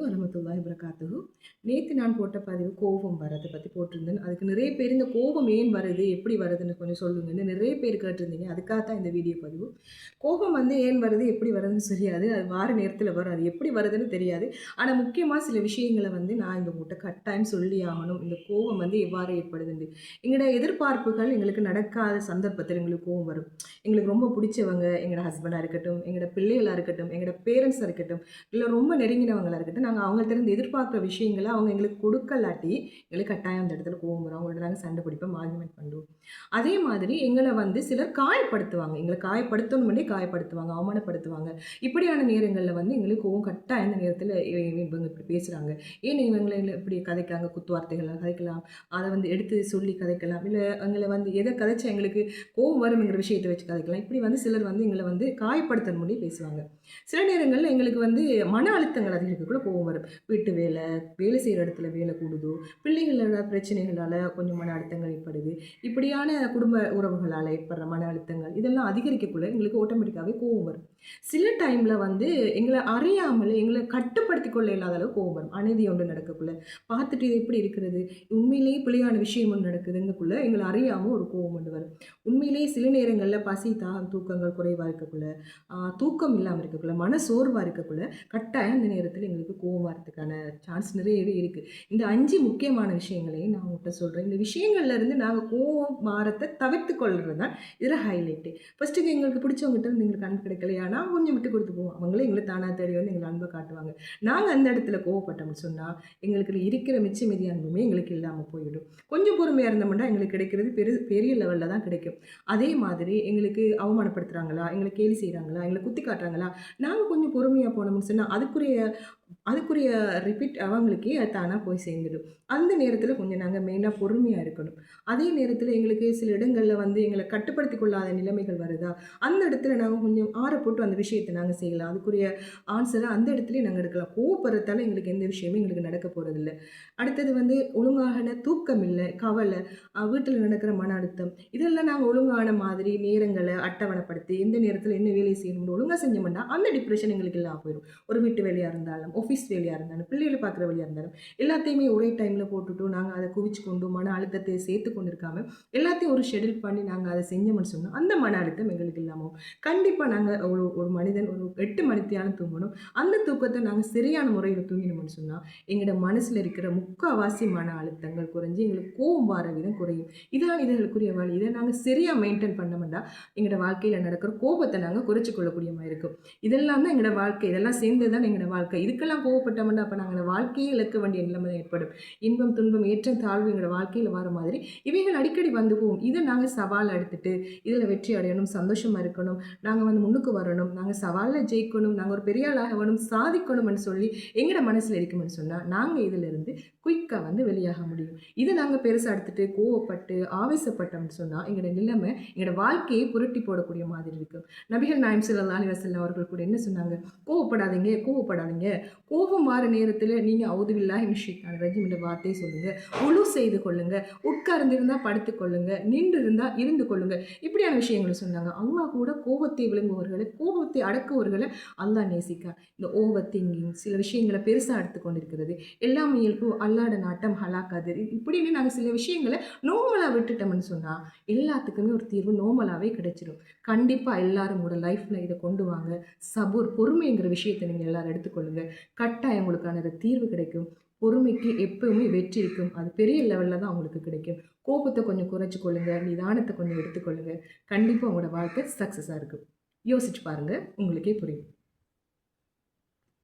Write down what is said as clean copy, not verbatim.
அலைக்கும் வரஹ்மத்துல்லாஹி வபரகாத்துஹு. நேத்து நான் போட்ட பதிவு கோபம் வரத பத்தி போட்டிருந்தேன். அதுக்கு நிறைய பேர் இந்த கோபம் ஏன் வருது? எப்படி வருதுன்னு கொஞ்சம் சொல்லுங்கன்னு நிறைய பேர் கேட்டிருந்தீங்க. அதுக்காக தான் இந்த வீடியோ பதிவு. கோபம் ஏன் வருது? எப்படி வருதுன்னு தெரியாது. அது வார நேரத்தில வரும். அது எப்படி வருதுன்னு தெரியாது. ஆனா முக்கியமா சில விஷயங்கள நான் இந்த உங்கள்ட்ட கட்டாயம் சொல்லி ஆகணும். இந்த கோபம் எவ்வாறு ஏற்படுதுன்னு. எங்களோட எதிர்பார்ப்புகள் எங்களுக்கு நடக்காத சந்தர்ப்பத்தில எங்களுக்கு கோவம் வரும். எங்களுக்கு ரொம்ப பிடிச்சவங்க, எங்களோட ஹஸ்பண்டா இருக்கட்டும், எங்களோட பிள்ளைகளா இருக்கட்டும், எங்களோட பேரண்ட்ஸா இருக்கட்டும், இல்ல ரொம்ப நெருங்கினவங்களா இருக்கட்டும், நாங்க அவங்கள்ட்ட இருந்து எதிர்பார்க்குற விஷயங்கள அவங்க எங்களுக்கு கொடுக்கலாட்டி, எங்களுக்கு கட்டாயம் அந்த இடத்துல கோவம் வரும். அவங்கள்ட்ட நாங்க சண்டை பிடிப்போம், ஆர்கியுமென்ட் பண்ணுவோம். அதே மாதிரி எங்கள சிலர் காயப்படுத்துவாங்க. எங்கள காயப்படுத்தணும்னே காயப்படுத்துவாங்க, அவமானப்படுத்துவாங்க. இப்படியான நேரங்கள்ல எங்களுக்கு கோவம் கட்டாயம் அந்த நேரத்துல இவங்க இப்படி பேசுறாங்க. ஏன் இவங்கள இப்படி கதைக்காங்க, குத்து வார்த்தைகளா கதைக்கலாம். அத எடுத்து சொல்லி கதைக்கலாம். இல்ல எங்கள எத கதைச்சா எங்களுக்கு கோவம் வரும்ங்கிற விஷயத்த வச்சு கதைக்கலாம். இப்படி சிலர் எங்கள காயப்படுத்தணும்னே பேசுவாங்க. சில நேரங்கள்ல எங்களுக்கு மன அழுத்தங்கள் அதிகரிக்கக்குள்ள கோவம் வரும். வீட்டு வேலை, வேலை செய்ற இடத்துல வேலை கூடுதோ, பிள்ளைகளோட பிரச்சனைகளால கொஞ்சம் மன அழுத்தங்கள் ஏற்படுது. இப்படியான குடும்ப உறவுகளால ஏற்படுற மன அழுத்தங்கள், இதெல்லாம் அதிகரிக்கக்குள்ள எங்களுக்கு ஆட்டோமேட்டிக்காவே கோவம் வரும். சில டைம்ல எங்கள அறியாமலே எங்கள கட்டுப்படுத்திக் கொள்ள இயலாத அளவு கோவம் வரும். அநீதி ஒன்று நடக்கக்குள்ள, பார்த்துட்டு இது எப்படி இருக்கிறது? உண்மையிலேயே பிழையான விஷயம் ஒண்ணு நடக்குதுங்கக்குள்ள எங்கள அறியாம ஒரு கோவம் ஒண்ணு வரும். உண்மையிலேயே சில நேரங்கள்ல பசி, தாகம், தூக்கங்கள் குறைவா இருக்கக்குள்ள, தூக்கம் இல்லாம இருக்கக்குள்ள, மன சோர்வா இருக்கக்குள்ள, கட்டாயம் அந்த நேரத்துல எங்களுக்கு கோவம் வரதுக்கான சான்ஸ் நிறையவே இருக்கு. இந்த 5 முக்கியமான விஷயங்களையும் நான் உங்கள்ட்ட சொல்றேன். இந்த விஷயங்கள்ல இருந்து நாங்க கோவம் வாரத்த தவிர்த்துக் கொள்றது தான் இதுல ஹைலைட்டு. ஃபர்ஸ்ட்டு எங்களுக்கு பிடிச்சவங்ககிட்ட இருந்து எங்களுக்கு அன்பு கிடைக்கலையா, நாங்க கொஞ்சம் விட்டு கொடுத்து போவோம். அவங்களே எங்கள தானா தேடி எங்கள அன்ப காட்டுவாங்க. நாங்க அந்த இடத்துல கோவப்பட்டோம்னு சொன்னா, எங்களுக்கு இருக்கிற மிச்ச மீதி அன்புமே எங்களுக்கு இல்லாம போயிடும். கொஞ்சம் பொறுமையா இருந்தோம்னா எங்களுக்கு கிடைக்கிறது பெரிய லெவல்ல தான் கிடைக்கும். அதே மாதிரி எங்களுக்கு அவமானப்படுத்துறாங்களா, எங்கள கேலி செய்றாங்களா, எங்கள குத்தி காட்டுறாங்களா, நாங்க கொஞ்சம் பொறுமையா போனோம்னு சொன்னா, அதுக்குரிய அதுக்குரிய ரிப்பீட் அவங்களுக்கே அது தானா போய் சேர்ந்துடும். அந்த நேரத்தில கொஞ்சம் நாங்க மெயினா பொறுமையா இருக்கணும். அதே நேரத்தில எங்களுக்கு சில இடங்கள்ல எங்கள கட்டுப்படுத்திக் கொள்ளாத நிலைமைகள் வருதா, அந்த இடத்துல நாங்க கொஞ்சம் ஆற போட்டு அந்த விஷயத்த நாங்க செய்யலாம். அதுக்குரிய ஆன்ஸர அந்த இடத்துலயே நாங்க எடுக்கலாம். கோவப்படுறதால எங்களுக்கு எந்த விஷயமும் எங்களுக்கு நடக்க போறதில்ல. அடுத்தது ஒழுங்கான தூக்கம் இல்ல, கவலை, வீட்ல நடக்கிற மன அழுத்தம், இதெல்லாம் நாங்க ஒழுங்கான மாதிரி நேரங்கள அட்டவணைப்படுத்தி, எந்த நேரத்தில என்ன வேலை செய்யணும்னு ஒழுங்கா செஞ்சோம்னா, அந்த டிப்ரஷன் எங்களுக்கு இல்லாம போயிரும். ஒரு வீட்டு வேலையா இருந்தாலும், ஆஃபீஸ் வேலையா இருந்தாலும், பிள்ளைகள பார்க்குற வேலையா இருந்தாலும், எல்லாத்தையுமே ஒரே டைம்ல போட்டுட்டு நாங்க அத குவிச்சு கொண்டு மன அழுத்தத்தை சேர்த்து கொண்டு இருக்காம, எல்லாத்தையும் ஒரு ஷெட்யூல் பண்ணி நாங்க அத செஞ்சோம்னு சொன்னா, அந்த மன அழுத்தம் எங்களுக்கு இல்லாம போகும். கண்டிப்பா நாங்க ஒரு ஒரு மனிதன் ஒரு 8 மணித்தியாலம் தூங்கணும். அந்த தூக்கத்த நாங்க சரியான முறையில தூங்கினோம்னு சொன்னா, எங்களோட மனசுல இருக்கிற முக்காவாசி மன அழுத்தங்கள் குறைஞ்சு, எங்களுக்கு கோவம் வார விதம் குறையும். இதான் இதுகளுக்குரிய வழி. இத நாங்க சரியா மெயின்டெயின் பண்ணோம்னா, எங்களோட வாழ்க்கையில நடக்கிற கோபத்த நாங்க குறைச்சு கொள்ளக்கூடிய மாரி இருக்கும். இதெல்லாம் தான் எங்களோட வாழ்க்கை. இதெல்லாம் சேர்ந்தது தான் எங்களோட வாழ்க்கை. இதுக்கெல்லாம் கோவப்பட்டோம்னா, அப்ப நாங்க வாழ்க்கையே இழக்க வேண்டிய நிலைமை தான் ஏற்படும். இன்பம், துன்பம், ஏற்றம், தாழ்வு எங்களோட வாழ்க்கையில வர மாதிரி, இவைகள் அடிக்கடி போகும். இத நாங்க சவாலா எடுத்துட்டு, இதுல வெற்றி அடையணும், சந்தோஷமா இருக்கணும், நாங்க முன்னுக்கு வரணும், நாங்க சவால்ல ஜெயிக்கணும், நாங்க ஒரு பெரிய ஆளாக வேணும், சாதிக்கணும்னு சொல்லி எங்களோட மனசுல இருக்கும்னு சொன்னா, நாங்க இதிலிருந்து குயிக்கா வெளியாக முடியும். இத நாங்க பெருசா எடுத்துட்டு, கோவப்பட்டு, ஆவேசப்பட்டோம்னு சொன்னா, எங்களோட நிலைமை, எங்களோட வாழ்க்கையை புரட்டி போடக்கூடிய மாதிரி இருக்கும். நபிகள் நாயகம் ஸல்லல்லாஹு அலைஹி வஸல்லம் அவர்கள் கூட என்ன சொன்னாங்க? கோவப்படாதீங்க, கோவப்படாதீங்க. கோபம் வார நேரத்துல நீங்க அவுது பில்லாஹி மினஷ் ஷைத்தானிர் ரஜீம் என்ற வார்த்தையை சொல்லுங்க. உளு செய்து கொள்ளுங்க. உட்கார்ந்திருந்தா படுத்துக் கொள்ளுங்க. நின்று இருந்தா இருந்து கொள்ளுங்க. இப்படியான விஷயங்கள சொன்னாங்க. அல்லாஹ் கூட கோபத்தை விழுங்குவவர்கள, கோபத்தை அடக்குவவர்கள அல்லாஹ் நேசிக்கிறான். இந்த ஓவர் திங்கிங், சில விஷயங்கள பெருசா எடுத்துக்கொண்டிருக்கிறது, எல்லாமே இயல்பு, அல்லாஹ்ட நாட்டம் ஹலாக்காது. இப்படின்னு நாங்க சில விஷயங்கள நார்மலா விட்டுட்டோம்னு சொன்னா, எல்லாத்துக்குமே ஒரு தீர்வு நார்மலாவே கிடைச்சிடும். கண்டிப்பா எல்லாரும் உங்களோட லைஃப்ல இத கொண்டு வாங்க. சபூர், பொறுமைங்கிற விஷயத்த நீங்க எல்லாரும் எடுத்துக்கொள்ளுங்க. கட்டாயம் உங்களுக்கான தீர்வு கிடைக்கும். பொறுமைக்கு எப்பவுமே வெற்றி இருக்கும். அது பெரிய லெவல்ல தான் உங்களுக்கு கிடைக்கும். கோபத்த கொஞ்சம் குறைச்சு கொள்ளுங்க. நிதானத்த கொஞ்சம் எடுத்துக்கொள்ளுங்க. கண்டிப்பா உங்களோட வாழ்க்கை சக்சஸா இருக்கும். யோசிச்சு பாருங்க. உங்களுக்கே புரியும்.